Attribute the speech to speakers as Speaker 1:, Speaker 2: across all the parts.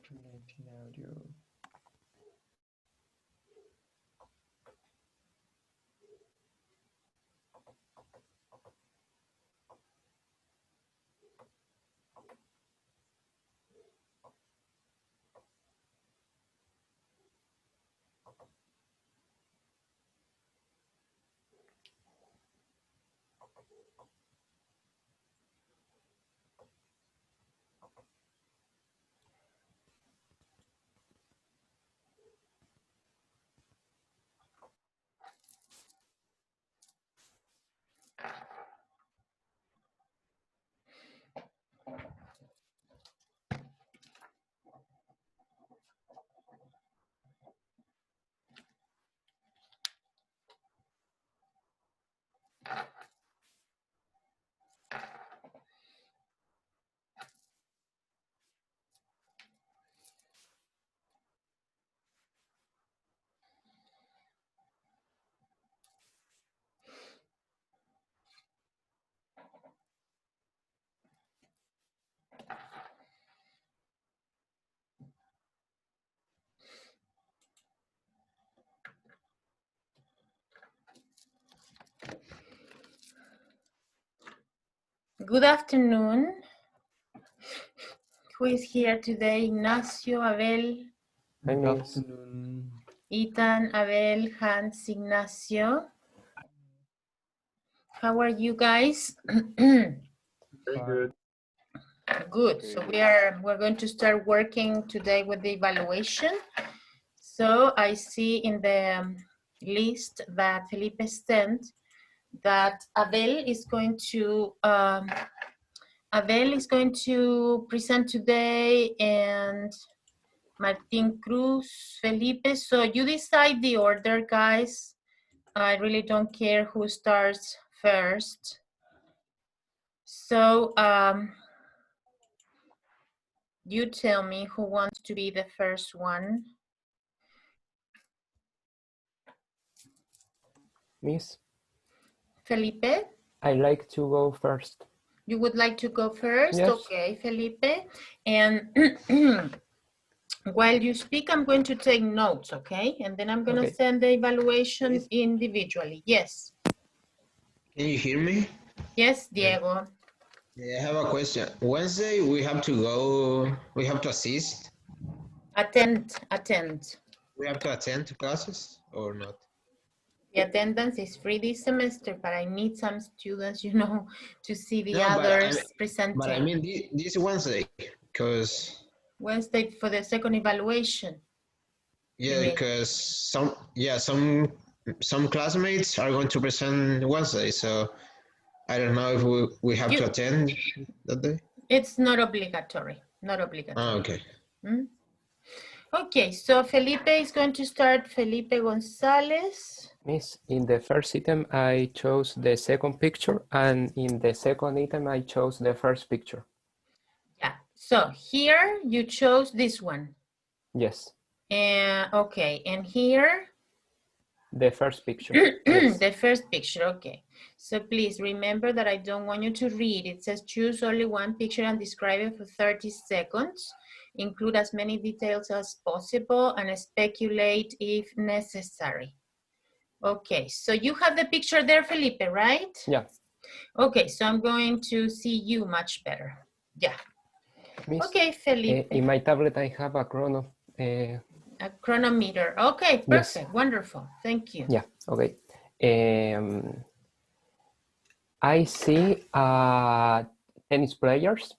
Speaker 1: Connecting audio.
Speaker 2: Good afternoon. Who is here today? Ignacio, Abel,
Speaker 1: Good afternoon.
Speaker 2: Ethan, Abel, Hans, Ignacio. How are you guys?
Speaker 1: Very good.
Speaker 2: Good. So we're going to start working today with the evaluation. So I see in the list that Felipe sent that Abel is going to present today, and Martin Cruz, Felipe. So you decide the order, guys. I really don't care who starts first. So you tell me who wants to be the first one.
Speaker 1: Miss,
Speaker 2: Felipe?
Speaker 1: I like to go first.
Speaker 2: You would like to go first?
Speaker 1: Yes.
Speaker 2: Okay, Felipe. And while you speak, I'm going to take notes, okay? And then I'm going to send the evaluation individually. Yes.
Speaker 3: Can you hear me?
Speaker 2: Yes, Diego.
Speaker 3: Yeah, I have a question. Wednesday we have to assist.
Speaker 2: Attend.
Speaker 3: We have to attend to classes or not?
Speaker 2: The attendance is free this semester, but I need some students, you know, to see the
Speaker 3: No,
Speaker 2: others presenting.
Speaker 3: But I mean this Wednesday, because
Speaker 2: Wednesday for the second evaluation.
Speaker 3: yeah, because some classmates are going to present Wednesday, so I don't know if we have to attend that day.
Speaker 2: It's not obligatory. Not obligatory.
Speaker 3: Oh, okay.
Speaker 2: Hmm? Okay, so Felipe is going to start. Felipe Gonzalez.
Speaker 1: Miss, in the first item, I chose the second picture, and in the second item, I chose the first picture.
Speaker 2: Yeah, so here you chose this one.
Speaker 1: Yes.
Speaker 2: Okay, and here?
Speaker 1: The first picture. Yes.
Speaker 2: The first picture, okay. So please remember that I don't want you to read. It says choose only one picture and describe it for 30 seconds. Include as many details as possible and speculate if necessary. Okay, so you have the picture there, Felipe, right?
Speaker 1: Yeah.
Speaker 2: Okay, so I'm going to see you much better. Yeah.
Speaker 1: Miss,
Speaker 2: okay, Felipe.
Speaker 1: In my tablet, I have a
Speaker 2: a chronometer. Okay, perfect. Yes. Wonderful. Thank you.
Speaker 1: Yeah, okay. I see tennis players.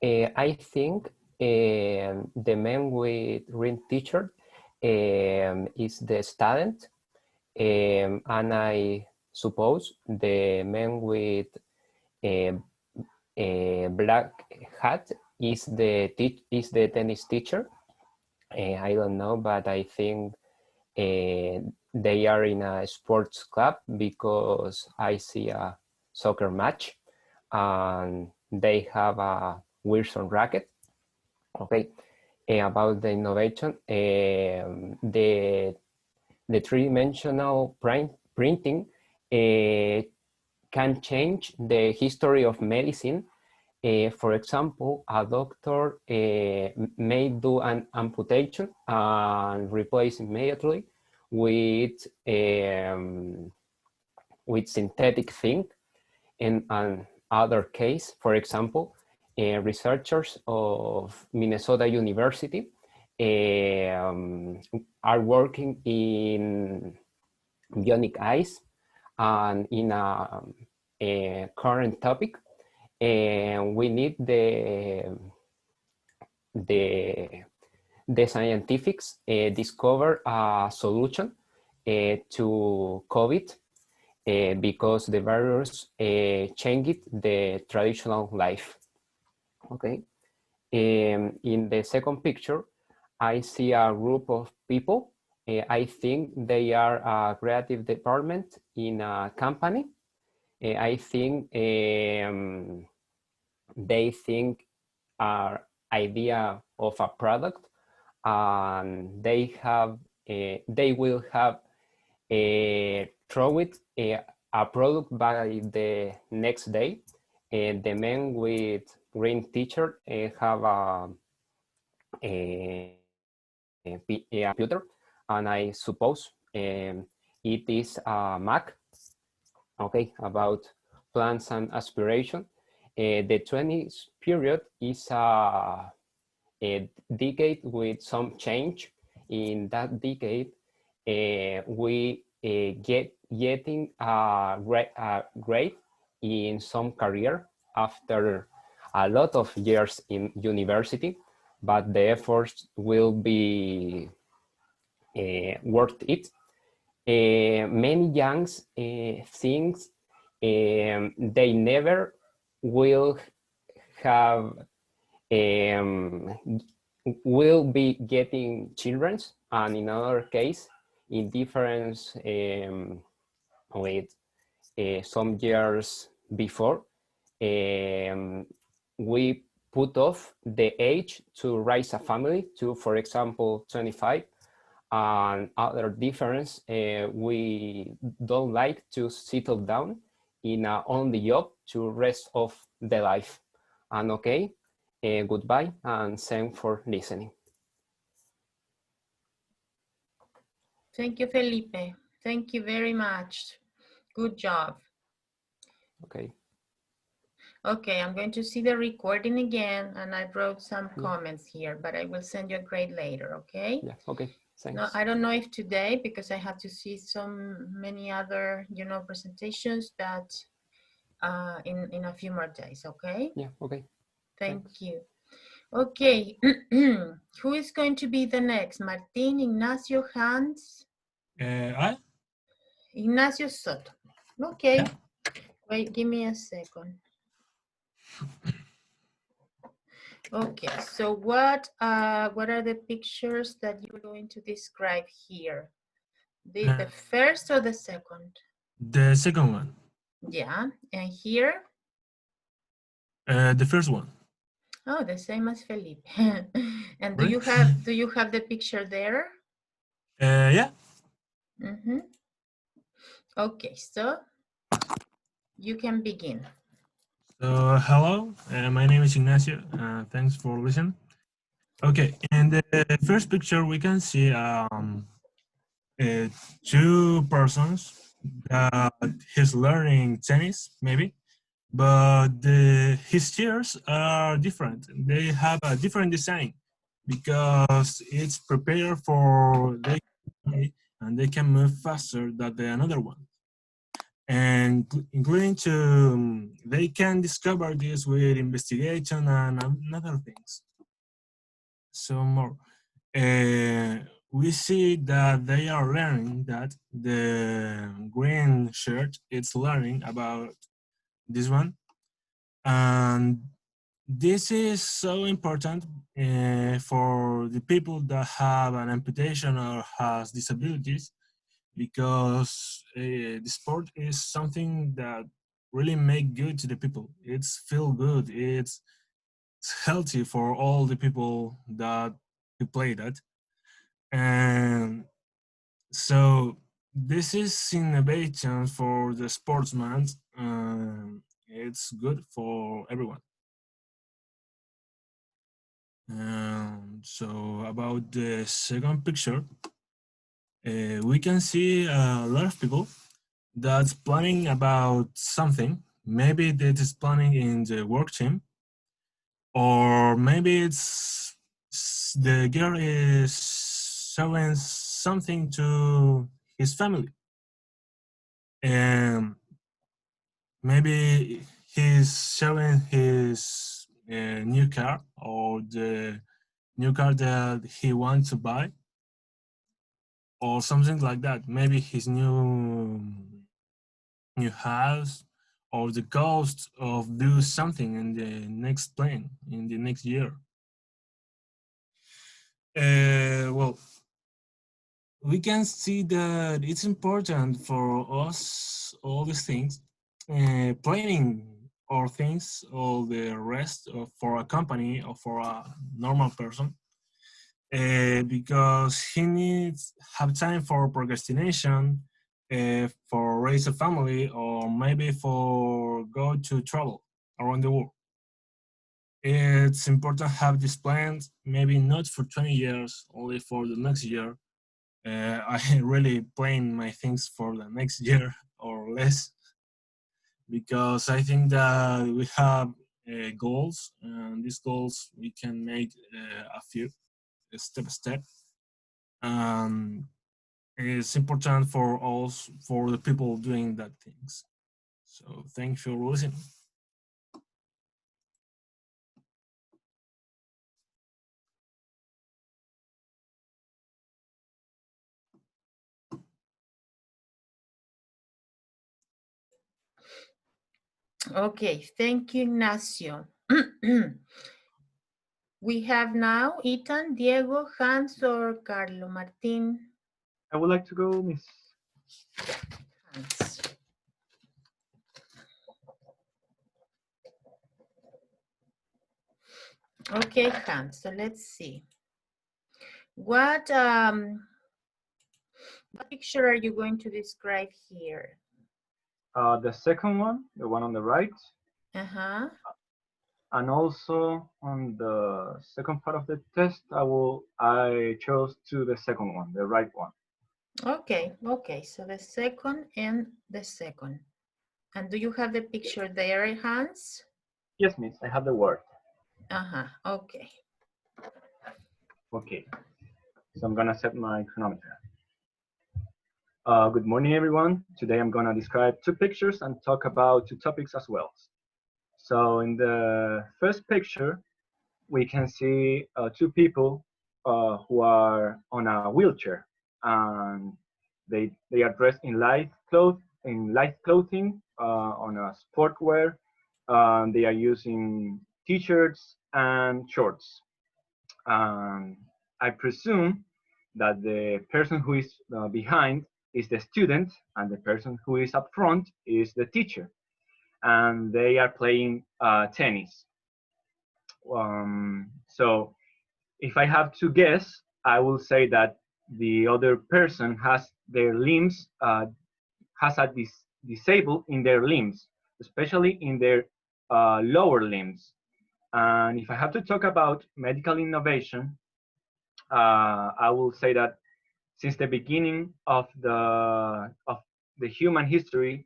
Speaker 1: I think the man with green t-shirt is the student, and I suppose the man with a black hat is the tennis teacher. I don't know, but I think they are in a sports club because I see a soccer match and they have a Wilson racket. Okay, about the innovation, the three-dimensional printing can change the history of medicine For example, a doctor may do an amputation and replace immediately with synthetic thing. In another case, for example, researchers of Minnesota University are working in bionic eyes, and in a current topic, we need the scientists discover a solution to COVID because the virus changed the traditional life. Okay. In the second picture, I see a group of people. I think they are a creative department in a company. I think they think our idea of a product, and they will have throw it a product by the next day. The man with green t-shirt have a computer, and I suppose it is a Mac. Okay, about plans and aspiration. The 20th period is a decade with some change. In that decade, we getting a grade in some career after a lot of years in university, but the efforts will be worth it. Many young things they never will have will be getting children, and in other case, in difference with some years before, we put off the age to raise a family to, for example, 25. And other difference, we don't like to settle down in on the job to rest of the life. And okay, goodbye, and thanks for listening.
Speaker 2: Thank you, Felipe. Thank you very much. Good job.
Speaker 1: Okay.
Speaker 2: Okay, I'm going to see the recording again, and I wrote some comments here, but I will send you a grade later, okay?
Speaker 1: Yeah, okay, thanks.
Speaker 2: No, I don't know if today, because I had to see many other, presentations, that in a few more days, okay?
Speaker 1: Yeah, okay.
Speaker 2: Thank you. Okay, who is going to be the next? Martin, Ignacio, Hans?
Speaker 4: I?
Speaker 2: Ignacio Soto. Okay,
Speaker 4: Yeah.
Speaker 2: wait, give me a second. Okay, so what are the pictures that you're going to describe here? The first or the second?
Speaker 4: The second one.
Speaker 2: Yeah, and here?
Speaker 4: The first one.
Speaker 2: Oh, the same as Felipe. And do
Speaker 4: Really?
Speaker 2: you have the picture there?
Speaker 4: Yeah.
Speaker 2: Mm-hmm. Okay, so you can begin.
Speaker 4: So hello, my name is Ignacio. Thanks for listening. Okay, in the first picture we can see two persons that he's learning tennis, maybe, but his chairs are different. They have a different design because it's prepared for they and they can move faster than the another one. And including to they can discover this with investigation and other things. So more. We see that they are learning that the green shirt is learning about this one, and this is so important for the people that have an amputation or has disabilities, because the sport is something that really make good to the people. It's feel good. It's healthy for all the people that play that. And so this is innovation for the sportsman. It's good for everyone. So about the second picture, we can see a lot of people that's planning about something. Maybe that is planning in the work team, or maybe the girl is showing something to his family, and maybe he's showing his new car or the new car that he wants to buy or something like that. Maybe his new house or the cost of do something in the next plan in the next year. Well, we can see that it's important for us all these things, planning or things, all the rest of, for a company or for a normal person, because he needs have time for procrastination, for raise a family, or maybe for go to travel around the world. It's important to have these plans, maybe not for 20 years, only for the next year. I really plan my things for the next year or less, because I think that we have goals, and these goals we can make a few step by step. It's important for us, for the people doing that things. So thanks for listening.
Speaker 2: Okay, thank you, Ignacio. We have now Ethan, Diego, Hans, or Carlo Martin.
Speaker 5: I would like to go, Miss.
Speaker 2: Hans. Okay, Hans, so let's see. What picture are you going to describe here?
Speaker 5: The second one, the one on the right,
Speaker 2: Uh-huh.
Speaker 5: and also on the second part of the test, I chose to the second one, the right one.
Speaker 2: Okay, okay, so the second and the second. And do you have the picture there, Hans?
Speaker 5: Yes, Miss, I have the word.
Speaker 2: Uh-huh, okay.
Speaker 5: Okay, so I'm gonna set my chronometer. Good morning, everyone. Today I'm gonna describe two pictures and talk about two topics as well. So in the first picture, we can see two people who are on a wheelchair, and they are dressed in light clothing on a sportwear. They are using t-shirts and shorts. I presume that the person who is behind is the student, and the person who is up front is the teacher, and they are playing tennis. So if I have to guess, I will say that the other person has their limbs has a disable in their limbs, especially in their lower limbs. And if I have to talk about medical innovation, I will say that since the beginning of the human history,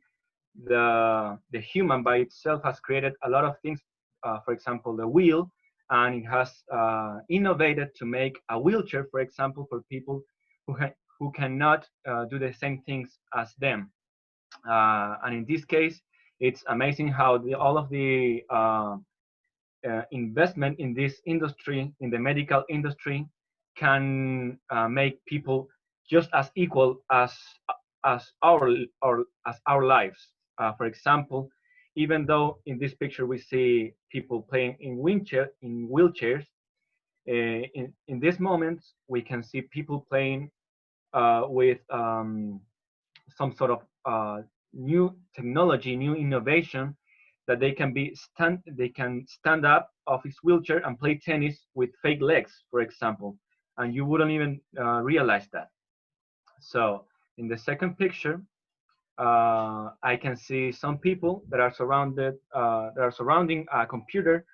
Speaker 5: the human by itself has created a lot of things. For example, the wheel, and it has innovated to make a wheelchair, for example, for people who cannot do the same things as them. And in this case, it's amazing how all of the investment in this industry, in the medical industry, can make people just as equal as our lives. For example, even though in this picture we see people playing in wheelchairs, in this moment we can see people playing with some sort of new technology, new innovation, that they can stand up of his wheelchair and play tennis with fake legs, for example, and you wouldn't even realize that. So in the second picture, I can see some people that are surrounding a computer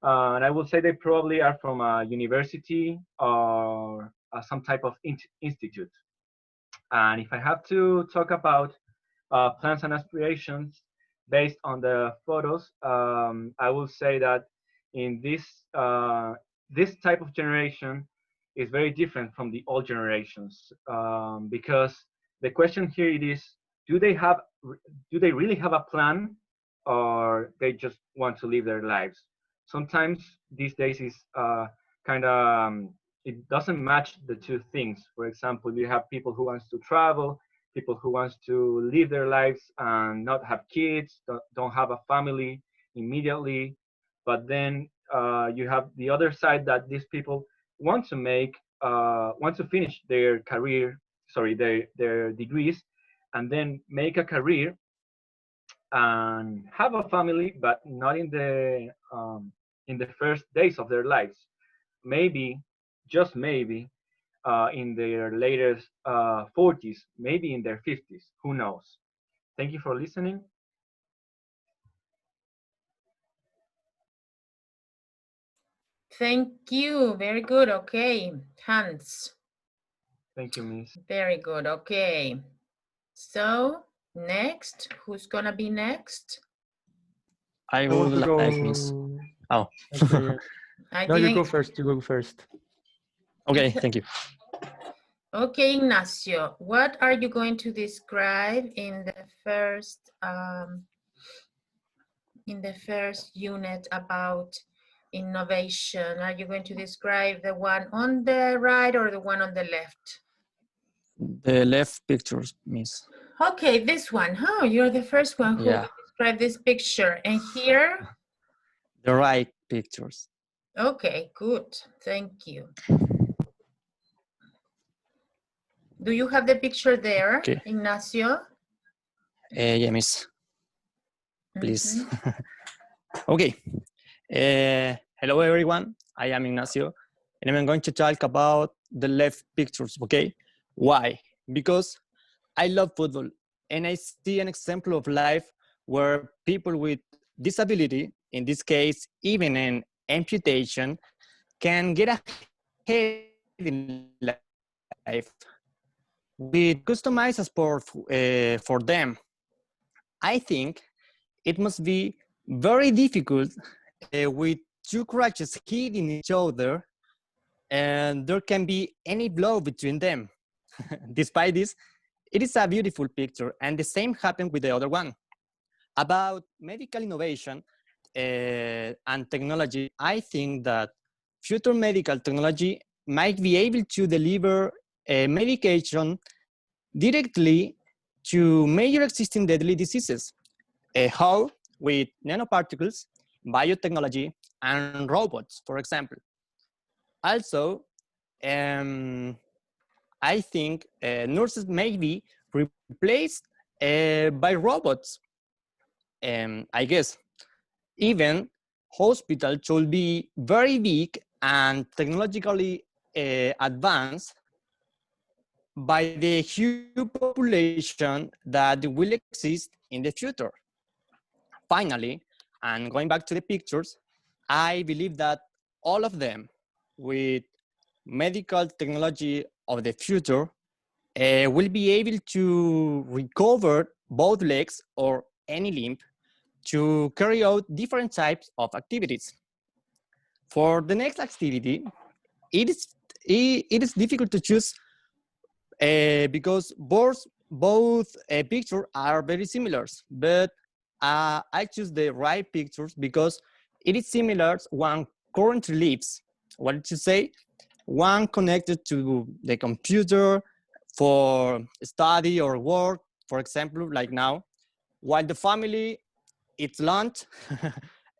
Speaker 5: And I would say they probably are from a university or some type of institute. And if I have to talk about plans and aspirations based on the photos, I will say that in this type of generation is very different from the old generations, because the question here it is: do they really have a plan, or they just want to live their lives? Sometimes these days is kind of it doesn't match the two things. For example, you have people who wants to travel, people who wants to live their lives and not have kids, don't have a family immediately. But then you have the other side, that these people want to want to finish their career, sorry, their degrees, and then make a career and have a family, but not in the first days of their lives. Maybe, just maybe, in their latest 40s, maybe in their 50s. Who knows? Thank you for listening.
Speaker 2: Thank you. Very good. Okay. Hans.
Speaker 5: Thank you, Miss.
Speaker 2: Very good. Okay. So next, who's gonna be next?
Speaker 6: I
Speaker 7: want
Speaker 6: would
Speaker 7: to go.
Speaker 6: like Miss. Oh.
Speaker 7: Okay, yeah.
Speaker 2: I
Speaker 7: No, you
Speaker 2: didn't.
Speaker 7: go first. You go first.
Speaker 6: Okay, thank you.
Speaker 2: Okay, Ignacio, what are you going to describe in the first unit about innovation? Are you going to describe the one on the right or the one on the left?
Speaker 6: The left pictures, Miss.
Speaker 2: Okay, this one. Oh, you're the first one who
Speaker 6: Yeah.
Speaker 2: described this picture. And here?
Speaker 6: The right pictures.
Speaker 2: Okay, good. Thank you. Do you have the picture there,
Speaker 6: Okay.
Speaker 2: Ignacio?
Speaker 6: Yeah, Miss. Please.
Speaker 2: Mm-hmm.
Speaker 6: Okay. Hello, everyone. I am Ignacio, and I'm going to talk about the left pictures, okay? Why? Because I love football, and I see an example of life where people with disability, in this case, even an amputation, can get ahead in life with customized sport for them. I think it must be very difficult with two crutches hitting each other, and there can be any blow between them. Despite this, it is a beautiful picture, and the same happened with the other one. About medical innovation and technology, I think that future medical technology might be able to deliver a medication directly to major existing deadly diseases. How? With nanoparticles, biotechnology, and robots, for example. Also, I think nurses may be replaced by robots. I guess even hospitals should be very big and technologically advanced by the huge population that will exist in the future. Finally, and going back to the pictures, I believe that all of them, with medical technology of the future, will be able to recover both legs or any limb to carry out different types of activities. For the next activity, it is difficult to choose because both pictures are very similar, but I choose the right pictures because it is similar one currently lives. What to say? One connected to the computer for study or work, for example, like now, while the family eats lunch,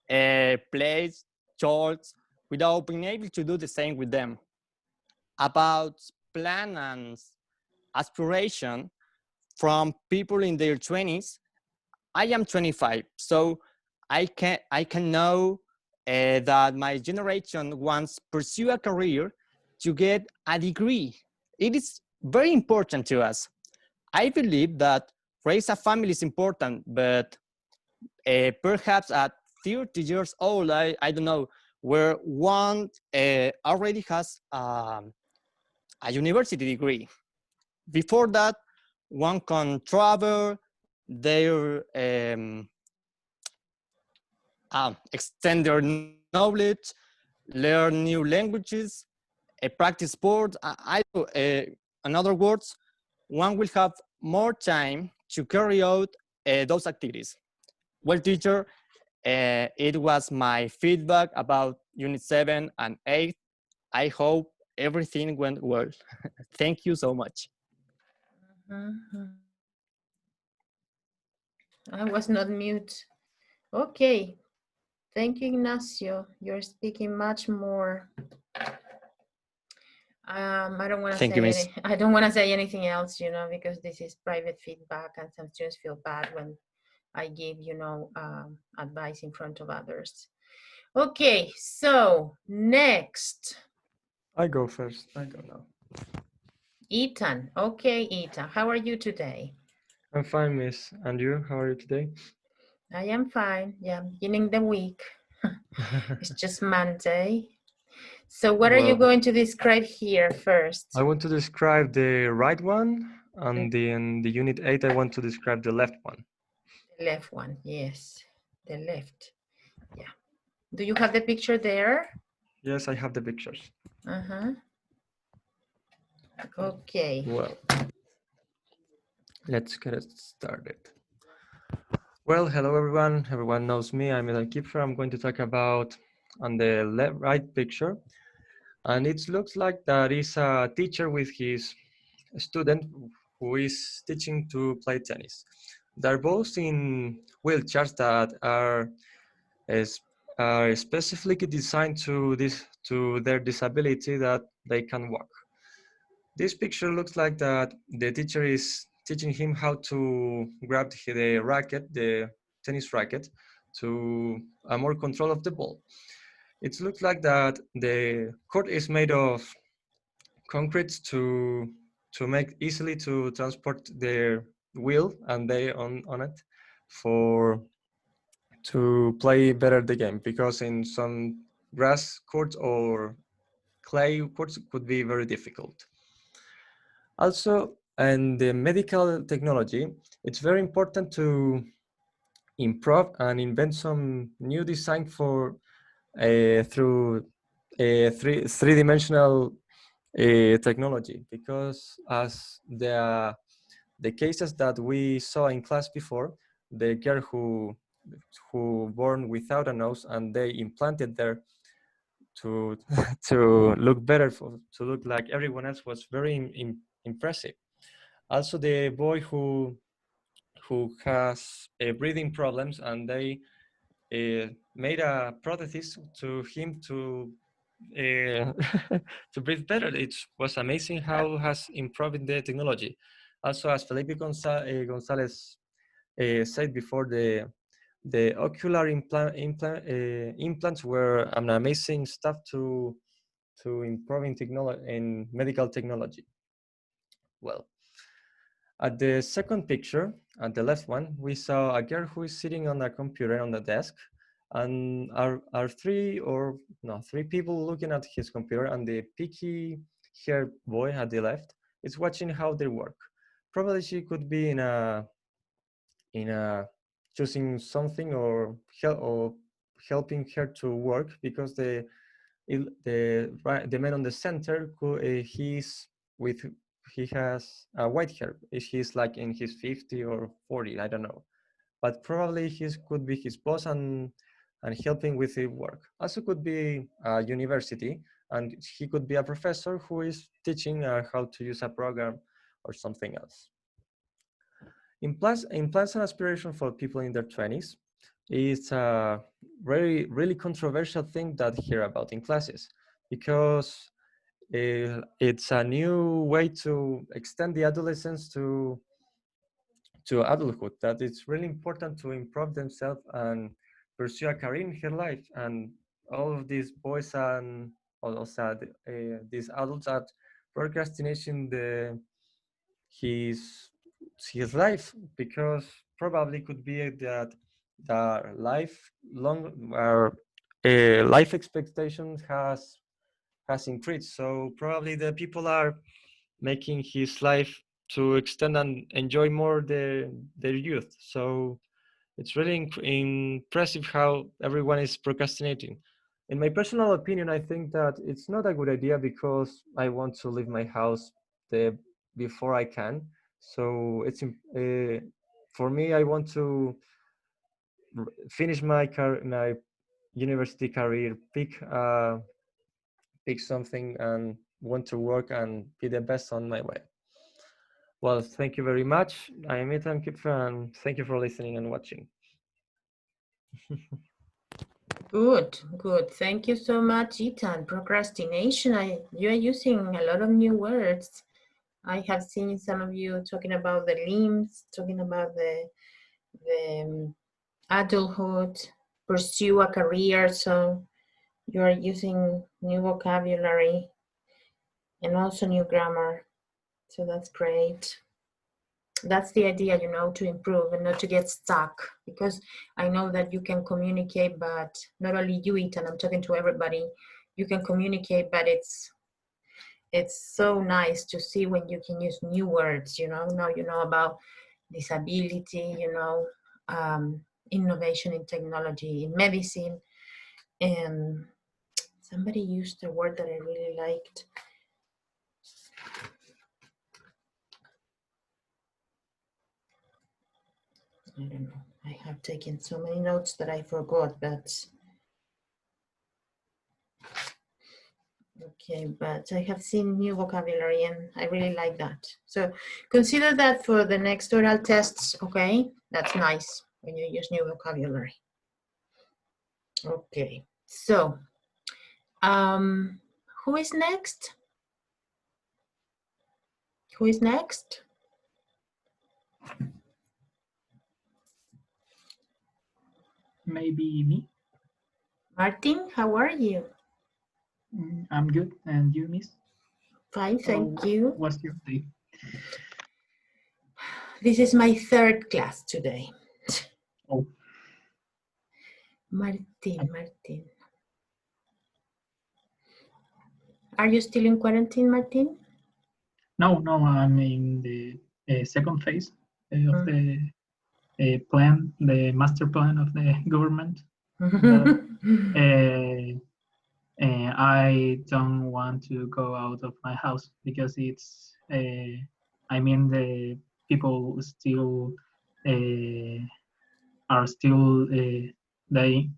Speaker 6: plays, chores, without being able to do the same with them. About plan and aspiration from people in their 20s, I am 25, so I can know that my generation wants pursue a career to get a degree. It is very important to us. I believe that raise a family is important, but perhaps at 30 years old, I don't know, where one already has a university degree. Before that, one can travel their extend their knowledge, learn new languages, practice sports. In other words, one will have more time to carry out those activities. Well, teacher, it was my feedback about Unit 7 and 8. I hope everything went well. Thank you so much.
Speaker 2: I was not mute. Okay. Thank you, Ignacio. You're speaking much more. I don't want to say I don't want to say anything else, you know, because this is private feedback, and some students feel bad when I give, you know, advice in front of others. Okay, so next.
Speaker 7: I go first. I go now.
Speaker 2: Ethan. Okay, Ethan. How are you today?
Speaker 7: I'm fine, Miss. And you? How are you today?
Speaker 2: I am fine. Yeah, beginning the week. It's just Monday. So what are you going to describe here first?
Speaker 7: I want to describe the right one, and in the Unit 8, I want to describe the left one.
Speaker 2: The left one, yes. The left. Yeah. Do you have the picture there?
Speaker 7: Yes, I have the pictures.
Speaker 2: Okay.
Speaker 7: Well, let's get it started. Well, hello everyone. Everyone knows me. I'm Eden Kiefer. I'm going to talk about on the right picture. And it looks like that is a teacher with his student who is teaching to play tennis. They're both in wheelchairs that are specifically designed to their disability that they can walk. This picture looks like that the teacher is teaching him how to grab the racket, the tennis racket, to a more control of the ball. It looks like that the court is made of concrete to make easily to transport their wheel and they on it to play better the game, because in some grass courts or clay courts could be very difficult. Also, in the medical technology, it's very important to improve and invent some new design for through three-dimensional technology, because as the cases that we saw in class before, the girl who born without a nose and they implanted there to to look better, to look like everyone else, was very impressive. Also, the boy who has breathing problems, and they made a prosthesis to him to to breathe better. It was amazing how has improved the technology. Also, as Felipe Gonzalez said before, the ocular implants were an amazing stuff to improving technology in medical technology. Well, at the second picture, at the left one, we saw a girl who is sitting on a computer on the desk, and are three people looking at his computer, and the picky haired boy at the left is watching how they work. Probably she could be in a choosing something or helping her to work, because the man on the center he has white hair. He's like in his 50 or 40, I don't know, but probably he could be his boss and helping with the work. Also could be a university, and he could be a professor who is teaching how to use a program or something else. Implants and aspiration for people in their 20s is a really controversial thing that I hear about in classes, because it's a new way to extend the adolescence to adulthood, that it's really important to improve themselves and pursue a career in her life. And all of these boys and also these adults are procrastinating his life, because probably could be that the life long or life expectation has increased. So probably the people are making his life to extend and enjoy more their youth. So it's really impressive how everyone is procrastinating. In my personal opinion, I think that it's not a good idea because I want to leave my house before I can. So it's for me, I want to finish my university career, pick something, and want to work and be the best on my way. Well, thank you very much. I am Ethan Kipfer, and thank you for listening and watching.
Speaker 2: Good, good. Thank you so much, Ethan. Procrastination, you are using a lot of new words. I have seen some of you talking about the limbs, talking about the adulthood, pursue a career. So you are using new vocabulary and also new grammar. So that's great. That's the idea, you know, to improve and not to get stuck, because I know that you can communicate, but not only you, Ethan, I'm talking to everybody. You can communicate, but it's so nice to see when you can use new words, you know. Now you know about disability, you know, innovation in technology, in medicine, and somebody used a word that I really liked. I don't know. I have taken so many notes that I forgot, but okay, but I have seen new vocabulary and I really like that. So consider that for the next oral tests, okay? That's nice when you use new vocabulary. Okay, so who is next? Who is next?
Speaker 8: Maybe me.
Speaker 2: Martin, how are you?
Speaker 8: I'm good. And you, Miss?
Speaker 2: Fine, thank you.
Speaker 8: What's your day?
Speaker 2: This is my third class today.
Speaker 8: Oh.
Speaker 2: Martin. Are you still in quarantine, Martin?
Speaker 8: No, I'm in the second phase of the plan, the master plan of the government. That, I don't want to go out of my house because it's, I mean, the people still are still dying.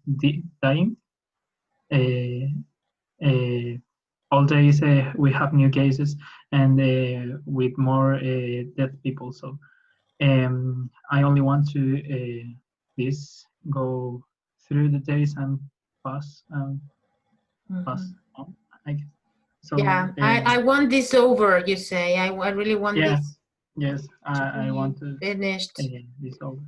Speaker 8: All days we have new cases and with more dead people. So I only want to this go through the days and pass on, I guess. So,
Speaker 2: yeah, I want this over, you say. I really want this.
Speaker 8: Yes, I want to
Speaker 2: finished.
Speaker 8: This over.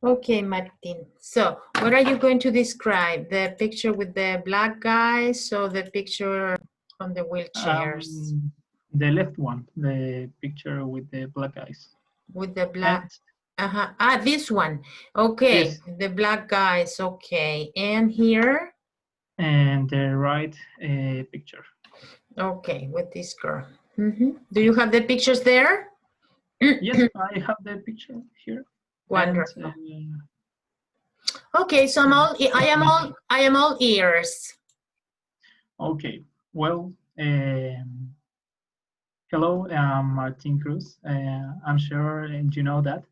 Speaker 2: Okay, Martin. So what are you going to describe? The picture with the black guys or the picture on the wheelchairs?
Speaker 8: The left one, the picture with the black guys.
Speaker 2: With the black. This one. Okay, yes. The black guys. Okay, and here.
Speaker 8: And the right picture.
Speaker 2: Okay, with this girl. Do you have the pictures there?
Speaker 8: Yes, I have the picture here.
Speaker 2: Wonderful. And, okay, so I am all ears.
Speaker 8: Okay. Well, hello, I'm Martin Cruz. I'm sure you know that.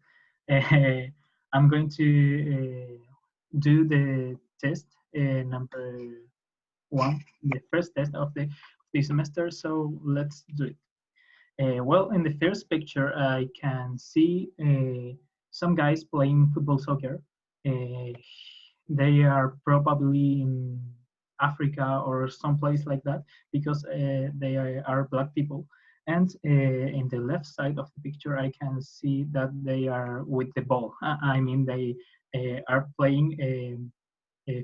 Speaker 8: I'm going to do the test number 1, the first test of the semester. So let's do it. Well, in the first picture, I can see some guys playing football soccer. They are probably in Africa or someplace like that because they are black people. And in the left side of the picture, I can see that they are with the ball. I mean, they are playing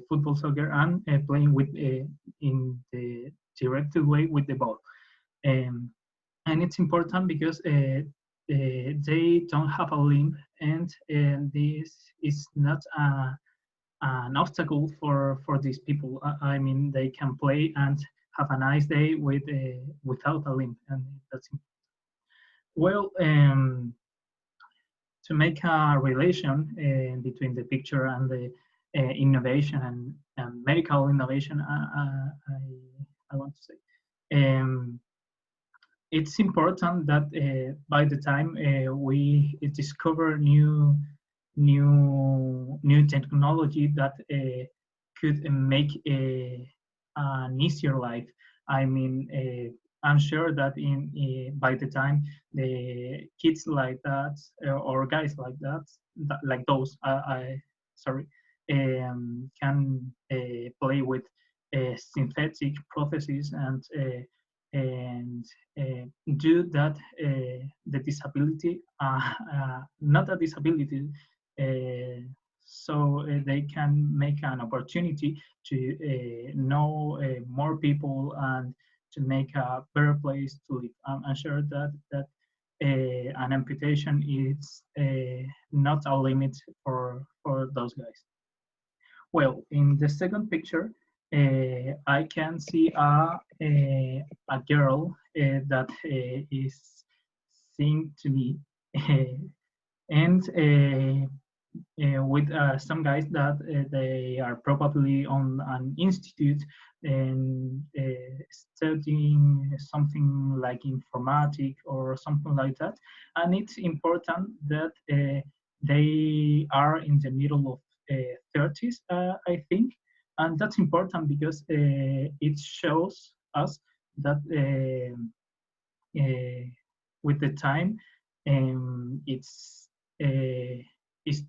Speaker 8: football soccer and playing with in the directed way with the ball. And it's important because they don't have a limb, and this is not an obstacle for these people. I mean, they can play and have a nice day without a limb, and that's well. To make a relation between the picture and the innovation and medical innovation, I want to say. It's important that by the time we discover new technology that could make an easier life. I mean, I'm sure that by the time the kids like that or guys like that, like those, sorry, can play with synthetic prostheses and do that the disability, not a disability, so they can make an opportunity to know more people and to make a better place to live. I'm sure that an amputation is not a limit for those guys. Well, in the second picture, I can see a girl that is singing to me, and with some guys that they are probably on an institute and studying something like informatic or something like that. And it's important that they are in the middle of 30s, I think. And that's important because it shows us that with the time, it's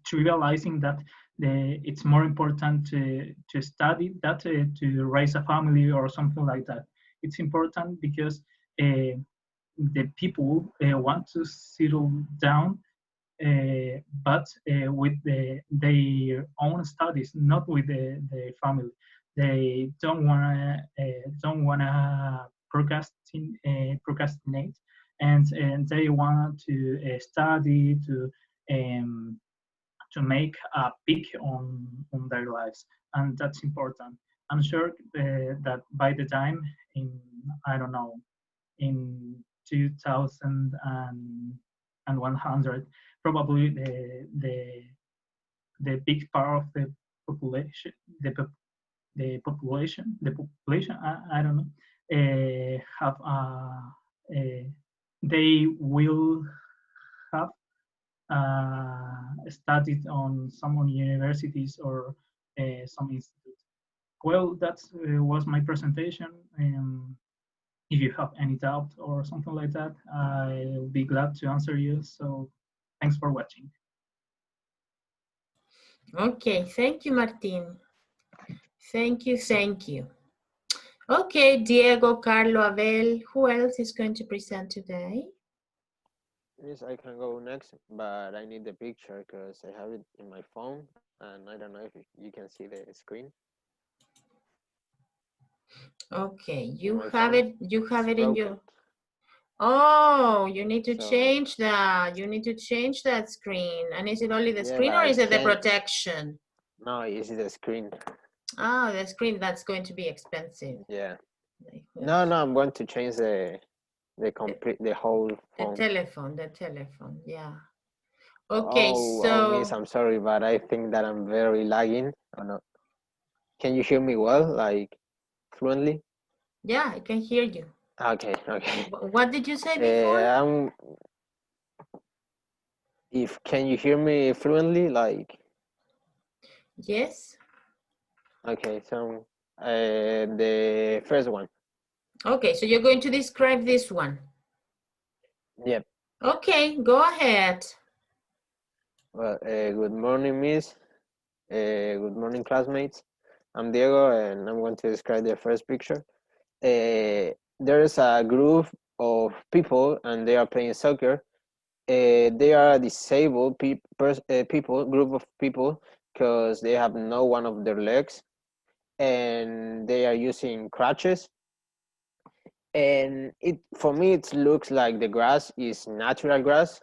Speaker 8: trivializing that it's more important to study that to raise a family or something like that. It's important because the people want to settle down, but with their own studies, not with the family. They don't wanna procrastinate, and they want to study to make a peak on their lives, and that's important. I'm sure that by the time in, I don't know, in 2100, probably the big part of the population, I don't know, have they will have studied on some universities or some institute. Well, that was my presentation. If you have any doubt or something like that, I'll be glad to answer you. So thanks for watching.
Speaker 2: Okay, thank you, Martin. Thank you, thank you. Okay, Diego, Carlo, Abel, who else is going to present today?
Speaker 9: Yes, I can go next, but I need the picture because I have it in my phone, and I don't know if you can see the screen.
Speaker 2: Okay, you have it in your... Oh, you need to change that. You need to change that screen. And is it only the screen or is it the protection?
Speaker 9: No, it's the screen.
Speaker 2: Oh, the screen, that's going to be expensive.
Speaker 9: Yeah. No, I'm going to change the whole phone.
Speaker 2: The telephone, yeah. Okay,
Speaker 9: so... Miss, I'm sorry, but I think that I'm very lagging. Oh, no. Can you hear me well, like fluently?
Speaker 2: Yeah, I can hear you.
Speaker 9: Okay.
Speaker 2: What did you say before?
Speaker 9: Can you hear me fluently, like?
Speaker 2: Yes.
Speaker 9: Okay, so the first one.
Speaker 2: Okay, so you're going to describe this one.
Speaker 9: Yep.
Speaker 2: Okay, go ahead.
Speaker 9: Well, good morning, Miss. Good morning, classmates. I'm Diego, and I'm going to describe the first picture. There's a group of people, and they are playing soccer. They are disabled group of people, because they have no one of their legs, and they are using crutches. And for me, it looks like the grass is natural grass,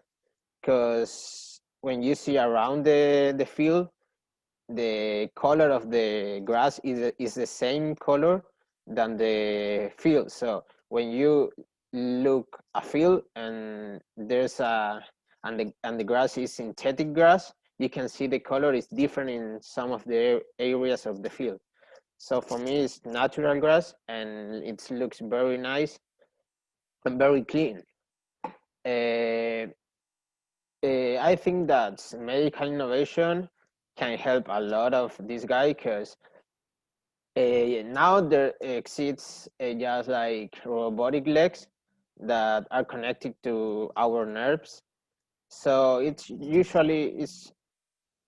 Speaker 9: because when you see around the field, the color of the grass is the same color than the field. So when you look a field and there's and the grass is synthetic grass, you can see the color is different in some of the areas of the field. So for me, it's natural grass and it looks very nice and very clean. I think that medical innovation can help a lot of this guy because now there exists just like robotic legs that are connected to our nerves. So it's usually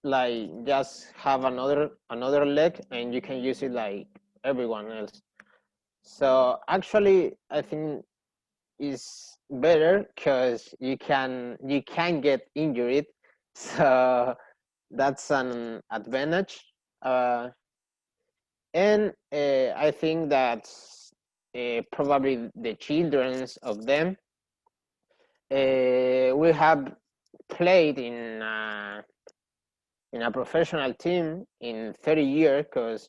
Speaker 9: like just have another leg and you can use it like everyone else. So actually, I think is better because you can get injured, so that's an advantage. And I think that probably the childrens of them will have played in a professional team in 30 years because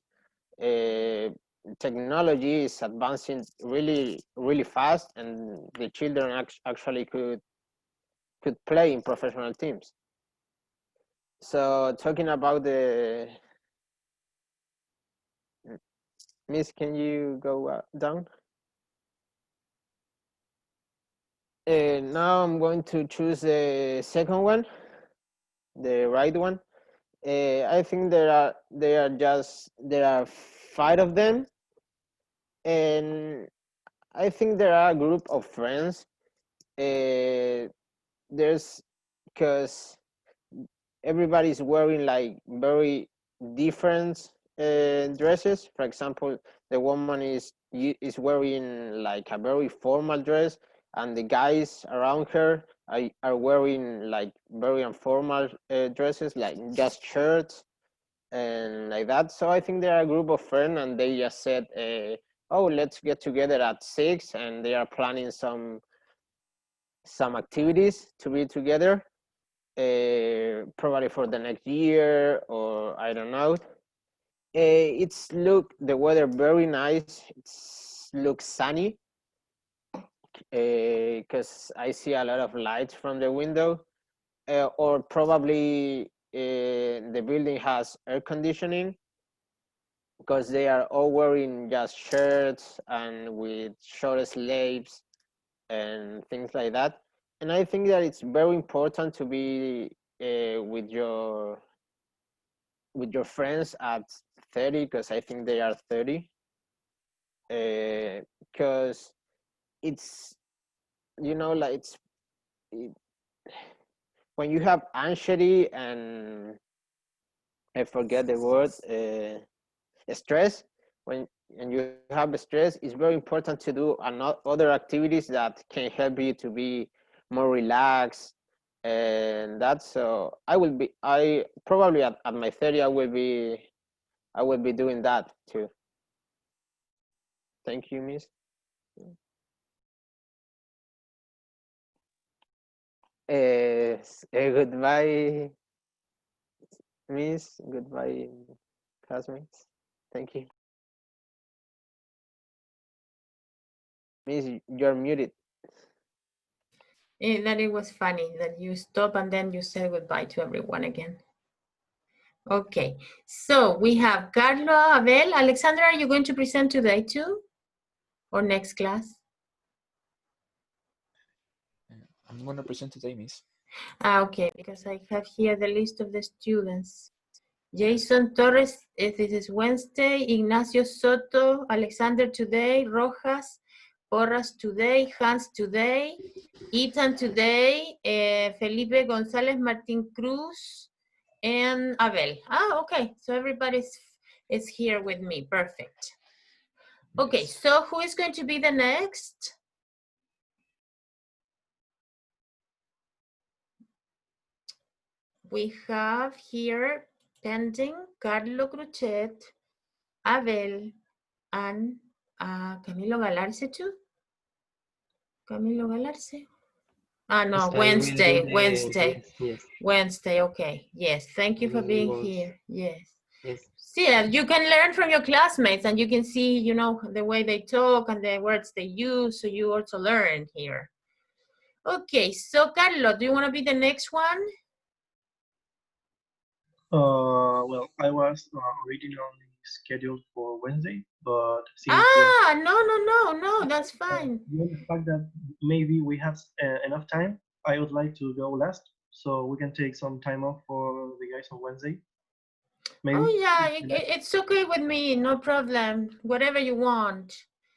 Speaker 9: technology is advancing really fast, and the children actually could play in professional teams. So talking about the Miss, can you go down? Now I'm going to choose the second one, the right one. I think there are 5 of them, and I think there are a group of friends. There's because everybody's wearing like very different dresses. For example, the woman is wearing like a very formal dress, and the guys around her are wearing like very informal dresses, like just shirts and like that. So I think they're a group of friends, and they just said, "Oh, let's get together at 6," and they are planning some activities to be together, probably for the next year, or I don't know. The weather very nice. It looks sunny because I see a lot of lights from the window, or probably the building has air conditioning because they are all wearing just shirts and with short sleeves and things like that. And I think that it's very important to be with your friends at 30, because I think they are 30, because it's, like when you have anxiety and I forget the word, stress, and you have stress, it's very important to do other activities that can help you to be more relaxed. And that's, so I probably at my 30 I will be doing that too. Thank you, Miss. Goodbye, Miss. Goodbye, classmates. Thank you. Miss, you're muted.
Speaker 2: That it was funny that you stop and then you say goodbye to everyone again. Okay, so we have Carlo, Abel. Alexandra, are you going to present today too? Or next class?
Speaker 10: I'm going to present today, Miss.
Speaker 2: Okay, because I have here the list of the students. Jason Torres, this is Wednesday. Ignacio Soto, Alexander today. Rojas, Porras today. Hans today. Ethan today. Felipe González, Martin Cruz, and Abel. Okay, so everybody is here with me. Perfect. Okay, yes. So who is going to be the next? We have here pending Carlo Cruchet, Abel, and Camilo Galarce too. Camilo Galarce. No, Wednesday.
Speaker 11: Yes.
Speaker 2: Wednesday, okay. Yes, thank you for being here. Yes.
Speaker 1: Yes.
Speaker 2: See, you can learn from your classmates and you can see, you know, the way they talk and the words they use, so you also learn here. Okay, so Carlos, do you want to be the next one?
Speaker 11: Well, I was originally scheduled for Wednesday, but since
Speaker 2: No, that's fine.
Speaker 11: given the fact that maybe we have enough time, I would like to go last, so we can take some time off for the guys on Wednesday. Maybe.
Speaker 2: Oh yeah, it's okay with me, no problem. Whatever you want.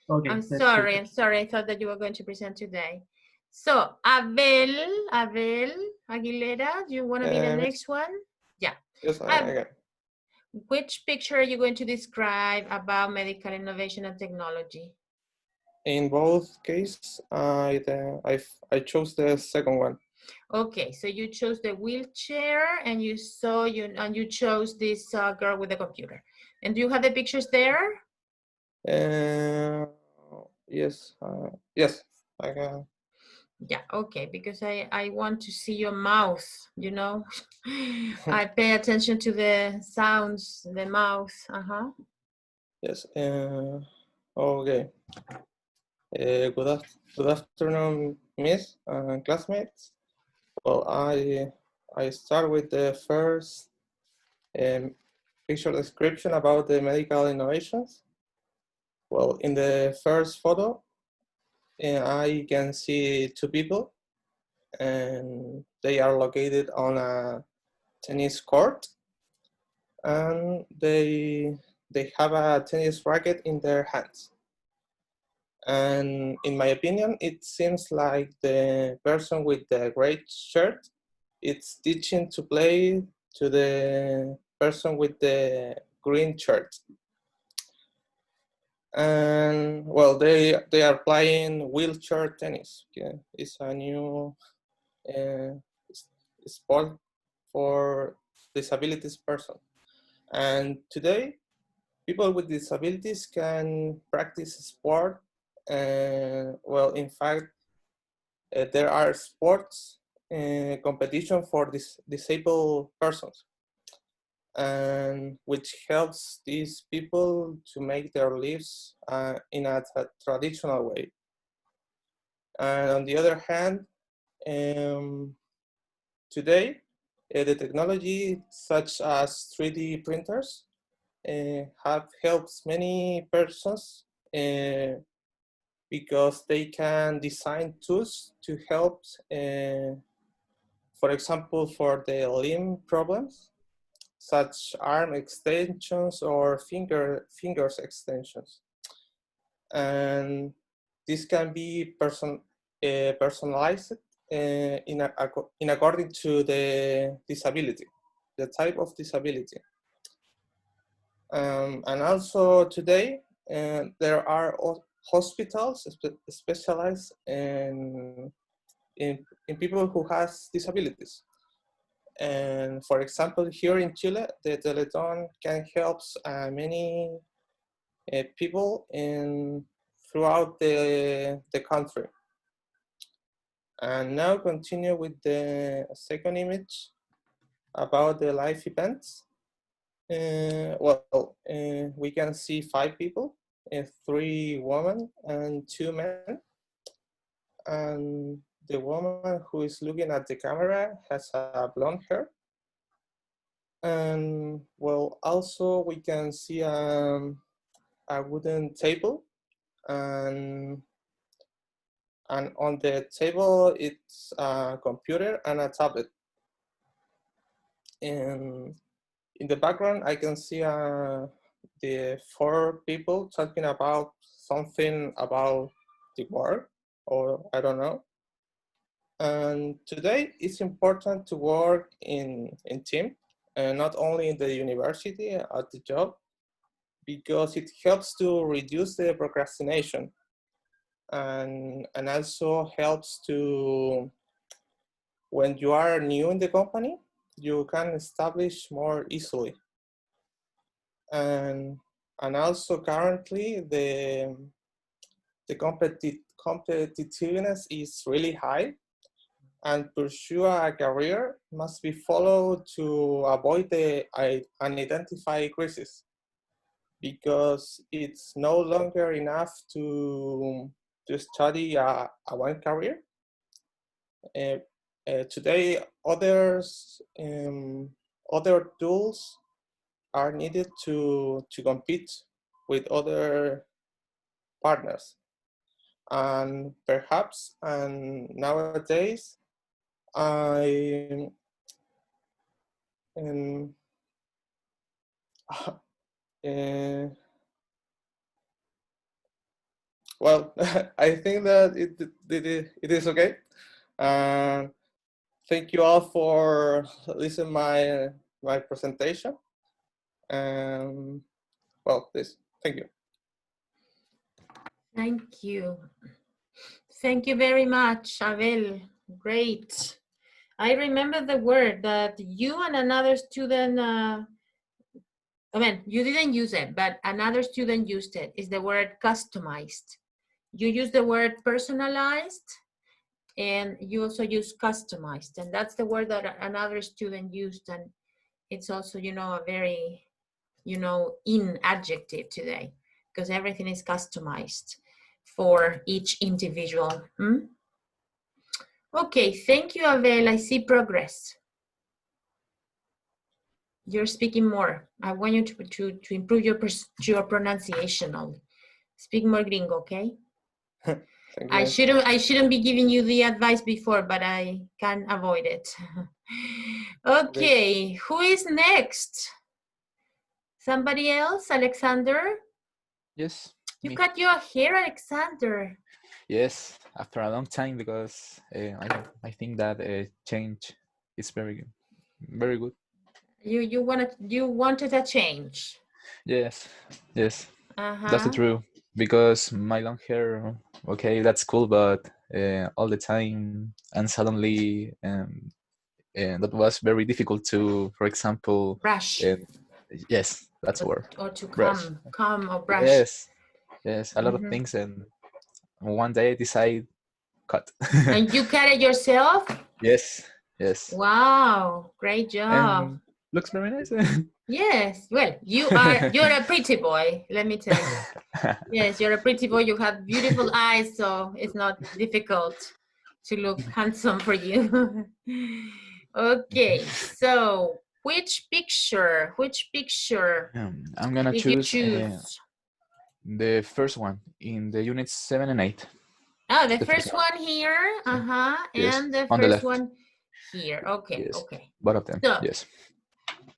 Speaker 11: Okay,
Speaker 2: I'm
Speaker 11: let's do it.
Speaker 2: sorry. I thought that you were going to present today. So Abel Aguilera, do you want to be the next one? Yeah.
Speaker 12: Yes, I got.
Speaker 2: Which picture are you going to describe about medical innovation and technology?
Speaker 12: In both cases, I chose the second one.
Speaker 2: Okay, so you chose the wheelchair and you chose this girl with the computer. And do you have the pictures there?
Speaker 12: Yes, yes, I got.
Speaker 2: Yeah, okay, because I want to see your mouth, you know. I pay attention to the sounds, the mouth,
Speaker 12: Yes, okay. Good afternoon, Miss and classmates. Well, I start with the first picture description about the medical innovations. Well, in the first photo, I can see two people, and they are located on a tennis court, and they have a tennis racket in their hands. And in my opinion, it seems like the person with the gray shirt is teaching to play to the person with the green shirt. And well, they are playing wheelchair tennis. Okay? It's a new sport for disabilities person. And today, people with disabilities can practice sport. And well, in fact, there are sports competition for disabled persons, and which helps these people to make their lives in a traditional way. And on the other hand, today, the technology such as 3D printers have helped many persons because they can design tools to help, for example, for the limb problems, such arm extensions or fingers extensions. And this can be personalized in according to the disability, the type of disability. And also today, there are hospitals specialized in people who has disabilities. And for example, here in Chile, the Teletón can help many people throughout the country. And now continue with the second image about the live events. We can see 5 people, 3 women and 2 men. And the woman who is looking at the camera has a blonde hair. And well, also we can see a wooden table, and on the table it's a computer and a tablet. And in the background, I can see the 4 people talking about something about the work, or I don't know. And today it's important to work in team, and not only in the university, at the job, because it helps to reduce the procrastination, and also helps to, when you are new in the company, you can establish more easily. And also currently the competitiveness is really high, and pursue a career must be followed to avoid the unidentified crisis, because it's no longer enough to study a one career. Today, other tools are needed to compete with other partners. And perhaps, and nowadays, I um, uh, well, I think that it is okay. Thank you all for listening my presentation. Well, please, thank you.
Speaker 2: Thank you. Thank you very much, Abel. Great. I remember the word that you and another student, I mean, you didn't use it, but another student used it. Is the word customized. You use the word personalized, and you also use customized. And that's the word that another student used. And it's also, you know, a very, you know, in adjective today, because everything is customized for each individual. Okay, thank you, Abel. I see progress. You're speaking more. I want you to improve your pronunciation only. Speak more gringo, okay? I shouldn't be giving you the advice before, but I can't avoid it. Okay, who is next? Somebody else? Alexander?
Speaker 10: Yes.
Speaker 2: You
Speaker 10: me.
Speaker 2: cut your hair, Alexander.
Speaker 10: Yes, after a long time, because I think that change is very good.
Speaker 2: You wanted a change.
Speaker 10: Yes, yes,
Speaker 2: Uh-huh.
Speaker 10: that's the truth. Because my long hair, okay, that's cool, but all the time and suddenly, that was very difficult to, for example,
Speaker 2: brush.
Speaker 10: Yes, that's the word.
Speaker 2: Or to
Speaker 10: Brush.
Speaker 2: come or brush.
Speaker 10: Yes, a lot of things, and one day I decide cut.
Speaker 2: And you cut it yourself?
Speaker 10: Yes.
Speaker 2: Wow, great job.
Speaker 10: And looks very nice.
Speaker 2: Yes, well, you're a pretty boy, let me tell you. Yes, you're a pretty boy. You have beautiful eyes, so it's not difficult to look handsome for you. Okay, so which picture?
Speaker 10: I'm gonna
Speaker 2: did
Speaker 10: choose
Speaker 2: you choose?
Speaker 10: the first one in the units 7 and 8.
Speaker 2: Oh, the first one here,
Speaker 10: Yes,
Speaker 2: and the
Speaker 10: on the
Speaker 2: first
Speaker 10: left.
Speaker 2: one here. Okay,
Speaker 10: Yes.
Speaker 2: okay.
Speaker 10: Both of them.
Speaker 2: So,
Speaker 10: yes.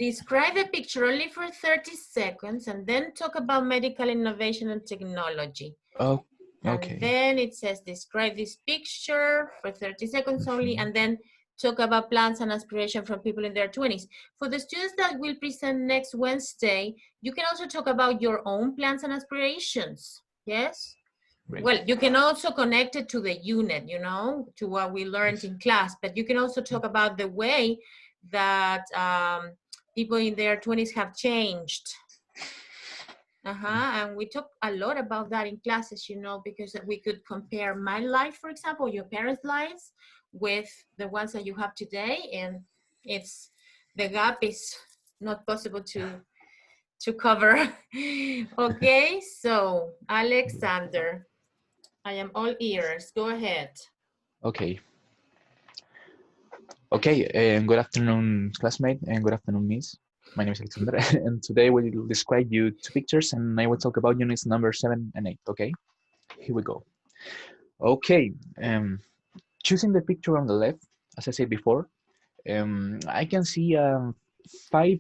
Speaker 2: Describe the picture only for 30 seconds and then talk about medical innovation and technology.
Speaker 10: Oh, okay.
Speaker 2: And then it says describe this picture for 30 seconds only, and then talk about plans and aspiration from people in their 20s. For the students that will present next Wednesday, you can also talk about your own plans and aspirations. Yes?
Speaker 10: Great.
Speaker 2: Well, you can also connect it to the unit, you know, to what we learned in class, but you can also talk about the way that people in their 20s have changed. And we talk a lot about that in classes, you know, because we could compare my life, for example, your parents' lives with the ones that you have today, and the gap is not possible to cover. Okay, so Alexander, I am all ears. Go ahead.
Speaker 10: Okay. Okay, good afternoon, classmate, and good afternoon, Miss. My name is Alexander, and today we'll describe you two pictures, and I will talk about units number 7 and 8, okay? Here we go. Okay, choosing the picture on the left, as I said before, I can see 5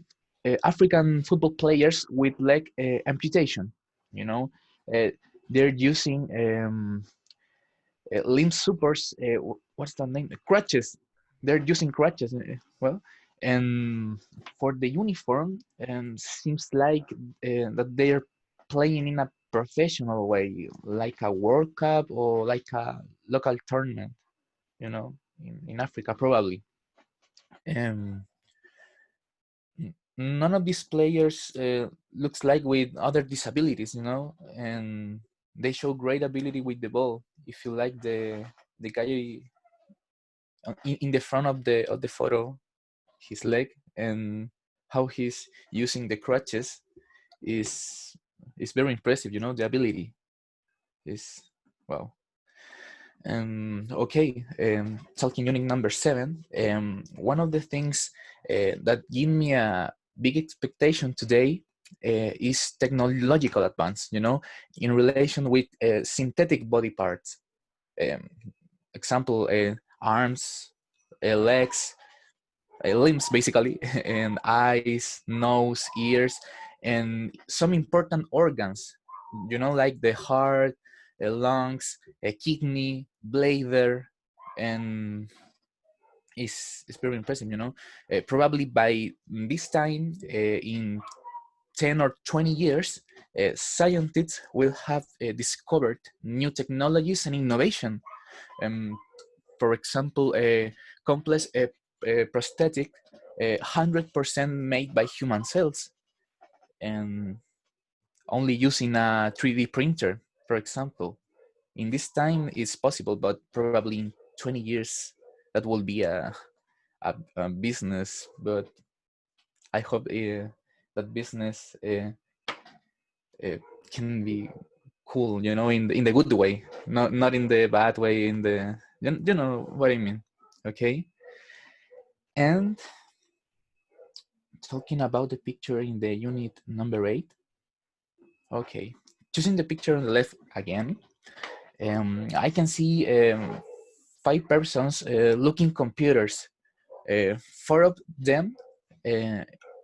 Speaker 10: African football players with leg amputation, you know? They're using limb supports, what's the name? Crutches. They're using crutches. Well, and for the uniform, seems like that they're playing in a professional way, like a World Cup or like a local tournament, you know, in Africa probably. None of these players looks like with other disabilities, you know, and they show great ability with the ball. If you like the guy in the front of the photo, his leg, and how he's using the crutches is very impressive. You know, the ability is wow. Okay, talking unit number 7. One of the things that give me a big expectation today is technological advance. You know, in relation with synthetic body parts. Um, Example: arms, legs, limbs, basically, and eyes, nose, ears, and some important organs. You know, like the heart, lungs, a kidney, bladder, and is very impressive. You know, probably by this time in 10 or 20 years, scientists will have discovered new technologies and innovation. Um, for example, a complex prosthetic 100% made by human cells and only using a 3D printer, for example. In this time, it's possible, but probably in 20 years, that will be a business. But I hope that business can be cool, you know, in the good way, not in the bad way, in the you know what I mean. Okay. And talking about the picture in the unit number 8. Okay, choosing the picture on the left again, I can see 5 persons looking computers. 4 of them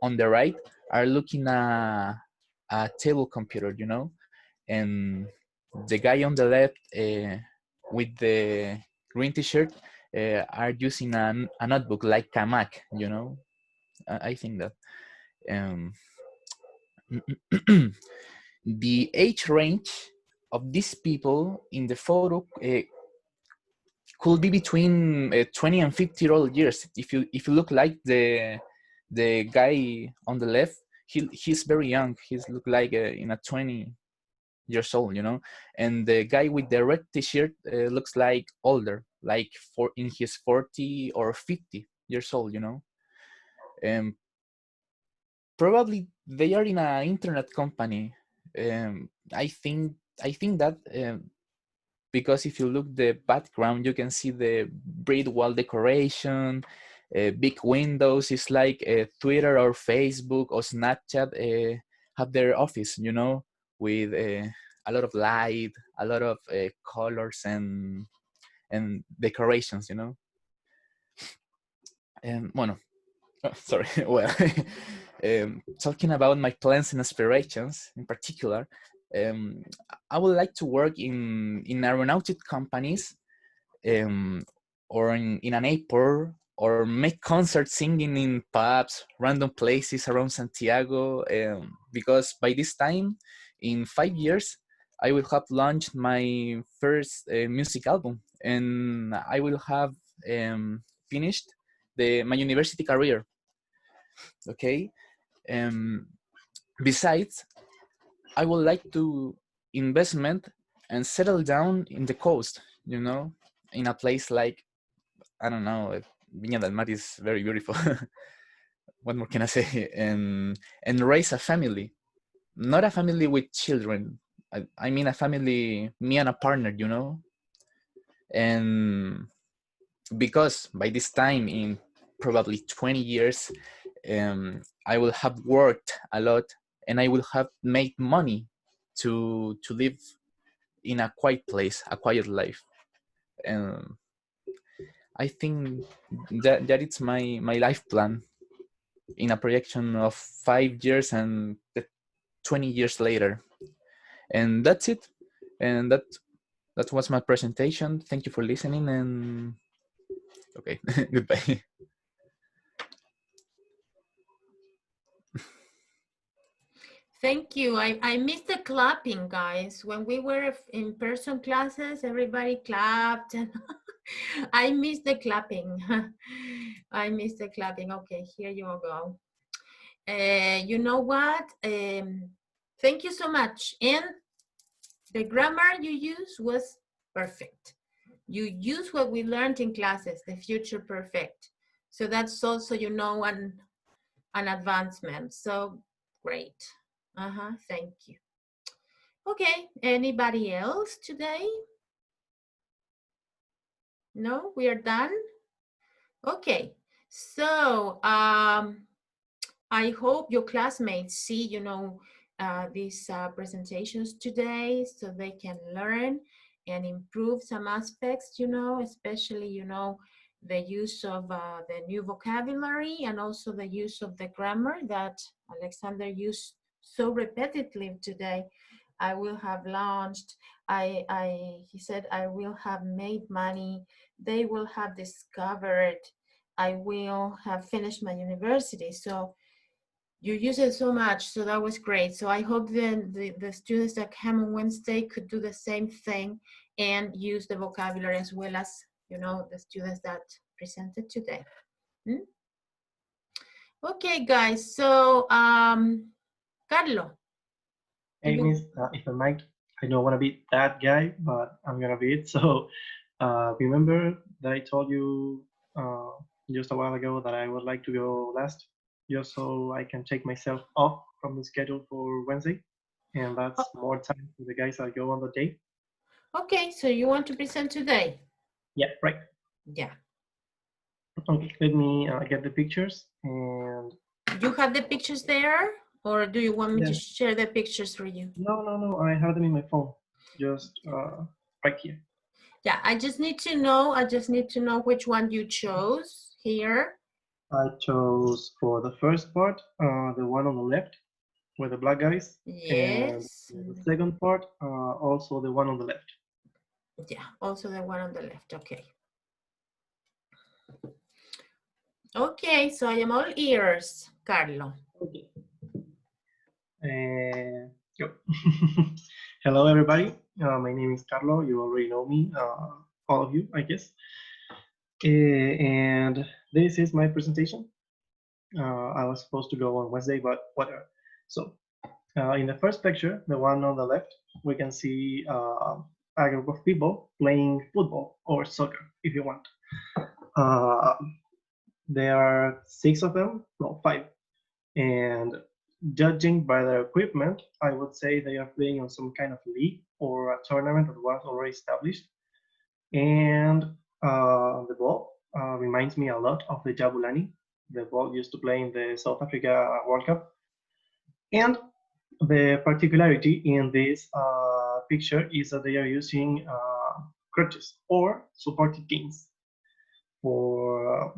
Speaker 10: on the right are looking at a table computer, you know, and the guy on the left with the green t-shirt are using a notebook like a Mac, you know. I think that the age range of these people in the photo could be between 20 and 50-year-old years. If you look like the guy on the left, he's very young. He's look like in a 20 years old, you know, and the guy with the red t-shirt looks like older, like in his 40 or 50 years old, you know. And probably they are in an internet company. I think that because if you look the background, you can see the brick wall decoration, big windows. It's like Twitter or Facebook or Snapchat have their office, you know, with a lot of light, a lot of colors and decorations, you know. And bueno, sorry. Well, talking about my plans and aspirations in particular, I would like to work in aeronautic companies, or in an airport, or make concerts singing in pubs, random places around Santiago, because by this time, in 5 years, I will have launched my first music album, and I will have finished my university career. Okay. Besides, I would like to investment and settle down in the coast, you know, in a place like, I don't know, Viña del Mar is very beautiful. What more can I say? And raise a family, not a family with children. I mean a family, me and a partner, you know. And because by this time, in probably 20 years, I will have worked a lot and I will have made money to live in a quiet place, a quiet life. And I think that it's my life plan in a projection of 5 years and 20 years later. And that's it. And that was my presentation. Thank you for listening, and okay, goodbye.
Speaker 2: Thank you. I missed the clapping, guys. When we were in person classes, everybody clapped. And I missed the clapping. I missed the clapping. Okay, here you go. You know what? Thank you so much. And the grammar you used was perfect. You use what we learned in classes, the future perfect. So that's also, you know, an advancement. So great. Thank you. Okay, anybody else today? No, we are done? Okay, so I hope your classmates see, you know, these presentations today so they can learn and improve some aspects, you know, especially, you know, the use of the new vocabulary and also the use of the grammar that Alexander used so repetitively today. I will have launched, he said, I will have made money, they will have discovered, I will have finished my university. So you use it so much, so that was great. So I hope then the students that come on Wednesday could do the same thing and use the vocabulary as well as, you know, the students that presented today. Okay, guys, so Carlo.
Speaker 11: Hey, Miss, if I might, I don't want to be that guy, but I'm gonna be it. So remember that I told you just a while ago that I would like to go last, just so I can take myself off from the schedule for Wednesday, and that's more time for the guys that go on the day.
Speaker 2: Okay, so you want to present today?
Speaker 11: Yeah, right.
Speaker 2: Yeah.
Speaker 11: Okay, let me get the pictures. And
Speaker 2: you have the pictures there, or do you want me
Speaker 11: Yeah.
Speaker 2: to share the pictures for you?
Speaker 11: No, I have them in my phone, just right here.
Speaker 2: Yeah, I just need to know which one you chose here.
Speaker 11: I chose for the first part, the one on the left with the black guys.
Speaker 2: Yes.
Speaker 11: And the second part, also the one on the left.
Speaker 2: Yeah, also the one on the left. Okay. Okay, so I am all ears, Carlo.
Speaker 11: Okay. Go. Hello, everybody. My name is Carlo. You already know me, all of you, I guess. And this is my presentation. I was supposed to go on Wednesday, but whatever. So in the first picture, the one on the left, we can see a group of people playing football or soccer, if you want. There are 6 of them, no, 5. And judging by their equipment, I would say they are playing on some kind of league or a tournament that was already established. And the ball reminds me a lot of the Jabulani, the ball used to play in the South Africa World Cup. And the particularity in this picture is that they are using crutches or supported canes for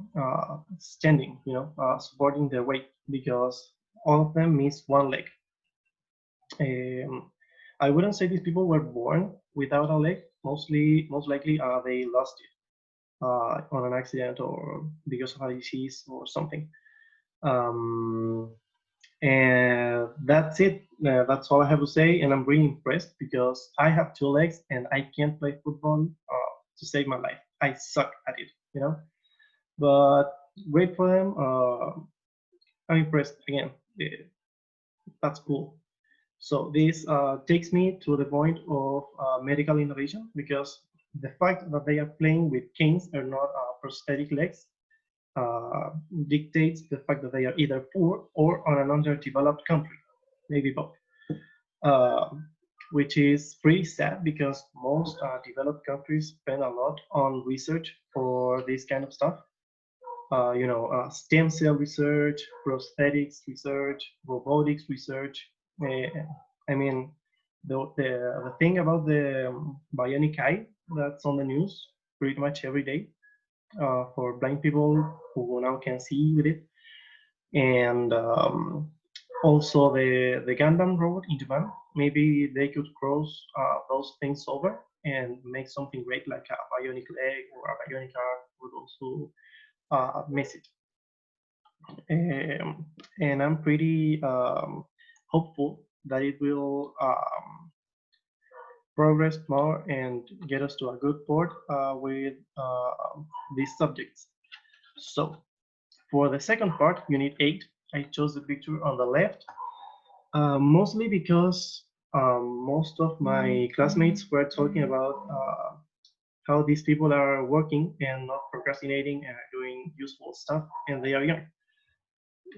Speaker 11: standing, supporting their weight, because all of them miss one leg. I wouldn't say these people were born without a leg. Most likely they lost it on an accident or because of a disease or something. And that's it. That's all I have to say. And I'm really impressed because I have 2 legs and I can't play football to save my life. I suck at it, But great for them. I'm impressed again. That's cool. So this takes me to the point of medical innovation, because the fact that they are playing with canes or not prosthetic legs dictates the fact that they are either poor or on an underdeveloped country, maybe both, which is pretty sad because most developed countries spend a lot on research for this kind of stuff. Stem cell research, prosthetics research, robotics research. I mean, the thing about the bionic eye that's on the news pretty much every day for blind people who now can see with it, and also the Gundam robot in Japan. Maybe they could cross those things over and make something great like a bionic leg or a bionic arm for those who miss it. And I'm pretty hopeful that it will progress more and get us to a good port with these subjects. So for the second part, Unit 8, I chose the picture on the left, mostly because most of my classmates were talking about how these people are working and not procrastinating and doing useful stuff, and they are young.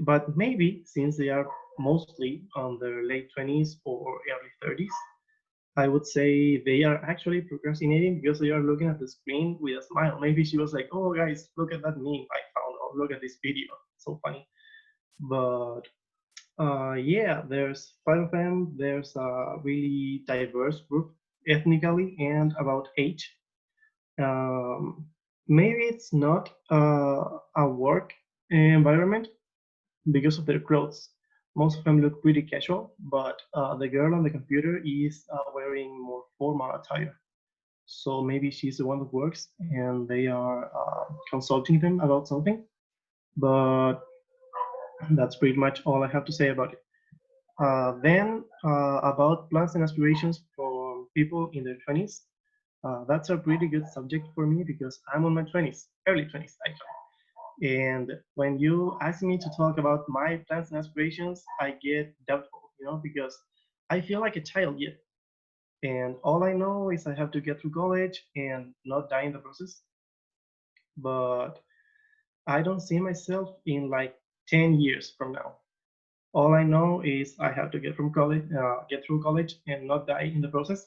Speaker 11: But maybe since they are mostly on their late 20s or early 30s, I would say they are actually procrastinating because they are looking at the screen with a smile. Maybe she was like, oh guys, look at that meme I found, or look at this video, so funny. But yeah, there's five of them. There's a really diverse group ethnically and about age. Um, Maybe it's not a work environment because of their clothes. Most of them look pretty casual, but the girl on the computer is wearing more formal attire. So maybe she's the one that works and they are consulting them about something. But that's pretty much all I have to say about it. Then about plans and aspirations for people in their 20s. That's a pretty good subject for me because I'm on my 20s, early 20s actually. And when you ask me to talk about my plans and aspirations, I get doubtful, because I feel like a child yet. And all I know is I have to get through college and not die in the process. But I don't see myself in like 10 years from now. All I know is I have to get through college and not die in the process,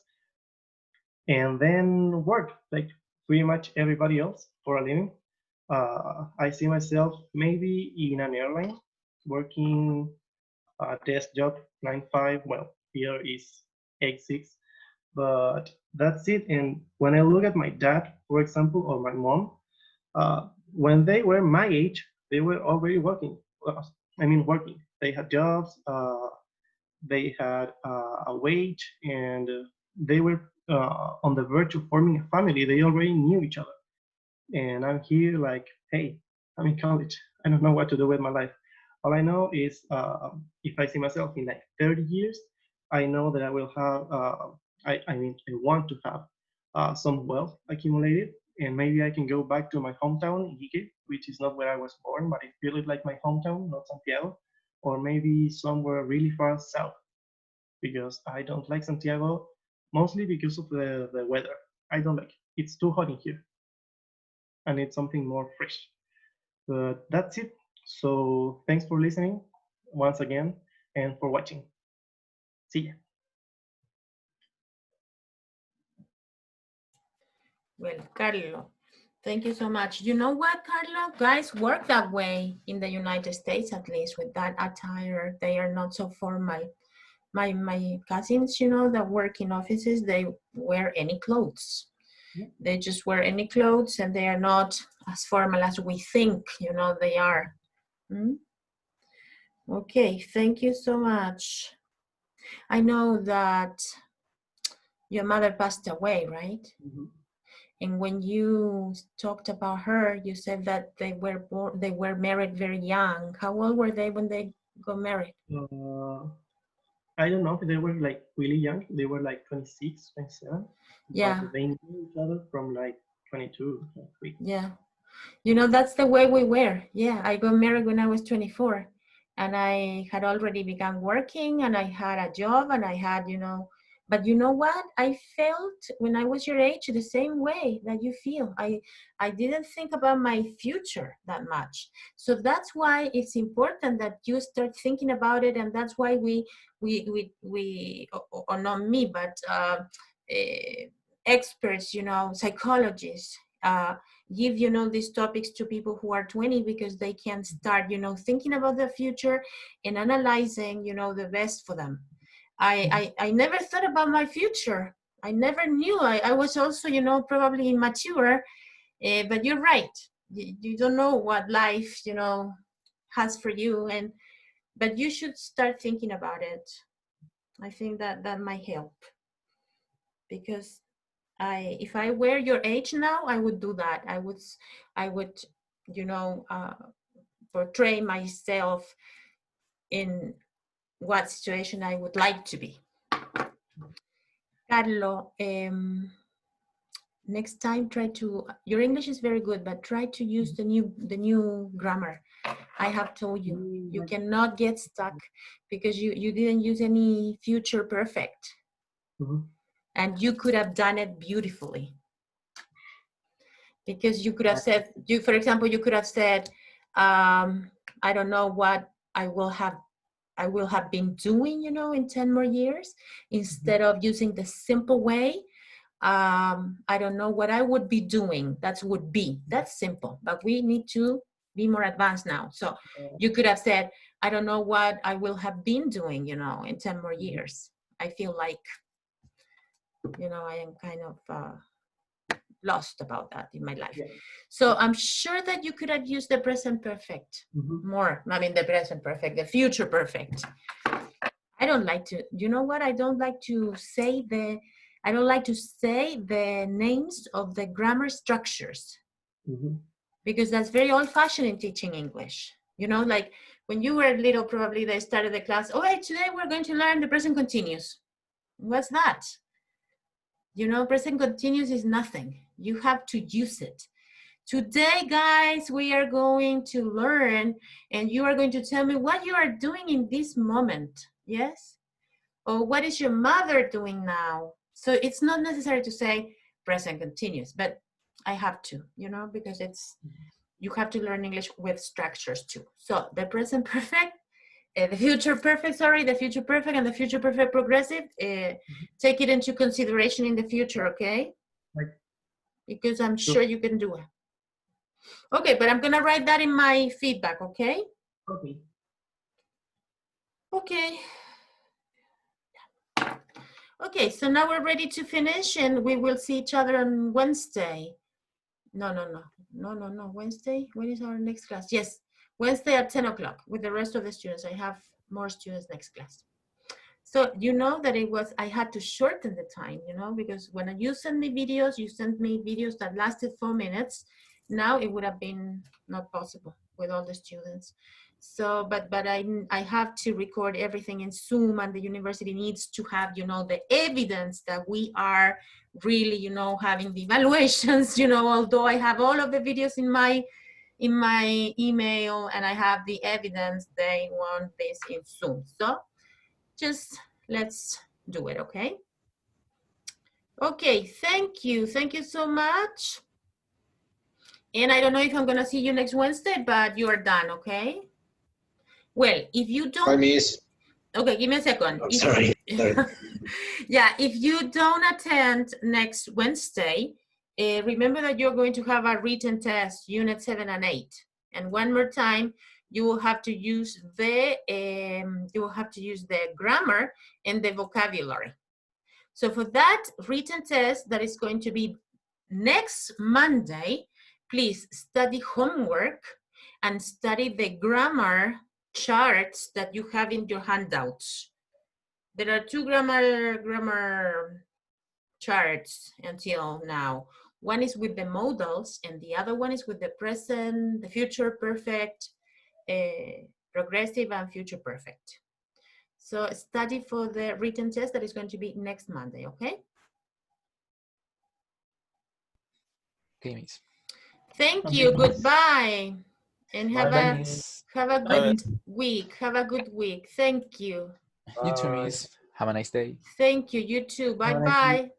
Speaker 11: and then work like pretty much everybody else for a living. I see myself maybe in an airline working a desk job, 9 to 5. Well, here is 8 to 6, but that's it. And when I look at my dad, for example, or my mom, when they were my age, they were already working. Working. They had jobs, they had a wage, and they were on the verge of forming a family. They already knew each other. And I'm here like, hey, I'm in college. I don't know what to do with my life. All I know is if I see myself in like 30 years, I know that I will have, I want to have some wealth accumulated. And maybe I can go back to my hometown, Iquique, which is not where I was born, but I feel it like my hometown, not Santiago, or maybe somewhere really far south, because I don't like Santiago, mostly because of the weather. I don't like it. It's too hot in here. I need something more fresh. But that's it. So thanks for listening once again and for watching. See ya.
Speaker 2: Well, Carlo, thank you so much. You know what, Carlo? Guys work that way in the United States, at least with that attire. They are not so formal. My cousins, that work in offices, they wear any clothes. They just wear any clothes, and they are not as formal as we think, they are. Okay, thank you so much. I know that your mother passed away, right? And when you talked about her, you said that they were married very young. How old were they when they got married?
Speaker 11: I don't know if they were like really young. They were like 26, 27.
Speaker 2: Yeah.
Speaker 11: But they knew each other from like 22, 23.
Speaker 2: Yeah. That's the way we were. Yeah, I got married when I was 24. And I had already begun working, and I had a job, and I had, but you know what? I felt when I was your age the same way that you feel. I didn't think about my future that much. So that's why it's important that you start thinking about it, and that's why we or not me, but experts, psychologists, give these topics to people who are 20, because they can start thinking about the future and analyzing the best for them. I never thought about my future. I never knew. I was also probably immature, but you're right. You don't know what life has for you, but you should start thinking about it. I think that might help, because if I were your age now, I would do that. I would portray myself in what situation I would like to be. Carlo, next time your English is very good, but try to use the new grammar. I have told you, you cannot get stuck because you didn't use any future perfect. And you could have done it beautifully. Because you could have said, for example, you could have said, I don't know what I will have been doing, you know, in 10 more years, instead of using the simple way. I don't know what I would be doing. That's would be. That's simple, but we need to be more advanced now. So you could have said, I don't know what I will have been doing, you know, in 10 more years. I feel like, you know, I am kind of lost about that in my life. So I'm sure that you could have used the present perfect more. I mean, the present perfect, the future perfect. I don't like to, you know what? I don't like to say the names of the grammar structures because that's very old fashioned in teaching English. You know, like when you were little, probably they started the class, oh, hey, today we're going to learn the present continuous. What's that? You know, present continuous is nothing. You have to use it. Today, guys, we are going to learn, and you are going to tell me what you are doing in this moment, yes? Or what is your mother doing now? So it's not necessary to say present continuous, but I have to, you know, because you have to learn English with structures too. So the present perfect, the future perfect, the future perfect and the future perfect progressive, take it into consideration in the future, okay?
Speaker 11: Right.
Speaker 2: Because I'm sure you can do it. Okay, but I'm gonna write that in my feedback, okay?
Speaker 11: Okay.
Speaker 2: Okay. Okay, so now we're ready to finish and we will see each other on Wednesday. No, Wednesday, when is our next class? Yes, Wednesday at 10 o'clock with the rest of the students. I have more students next class. So you know that I had to shorten the time, you know, because when you send me videos, you sent me videos that lasted 4 minutes. Now it would have been not possible with all the students. So, but I have to record everything in Zoom, and the university needs to have, you know, the evidence that we are really, you know, having the evaluations, you know, although I have all of the videos in my email and I have the evidence, they want this in Zoom. So just let's do it, okay? Okay, thank you. Thank you so much. And I don't know if I'm gonna see you next Wednesday, but you are done, okay? Well, if you don't...
Speaker 3: Hi, Miss.
Speaker 2: Okay, give me a second.
Speaker 3: Oh, sorry.
Speaker 2: Yeah, if you don't attend next Wednesday, remember that you're going to have a written test, Unit 7 and 8. And one more time, you will have to use the grammar and the vocabulary. So for that written test that is going to be next Monday, please study homework and study the grammar charts that you have in your handouts. There are 2 grammar charts until now. One is with the modals and the other one is with the present, the future perfect, progressive and future perfect. So study for the written test that is going to be next Monday, okay?
Speaker 10: Okay, Miss.
Speaker 2: Thank you, goodbye. And have
Speaker 10: Bye,
Speaker 2: a
Speaker 10: Miss.
Speaker 2: good week. Have a good week. Thank you.
Speaker 10: You too, Miss. Have a nice day.
Speaker 2: Thank you, you too. Bye-bye.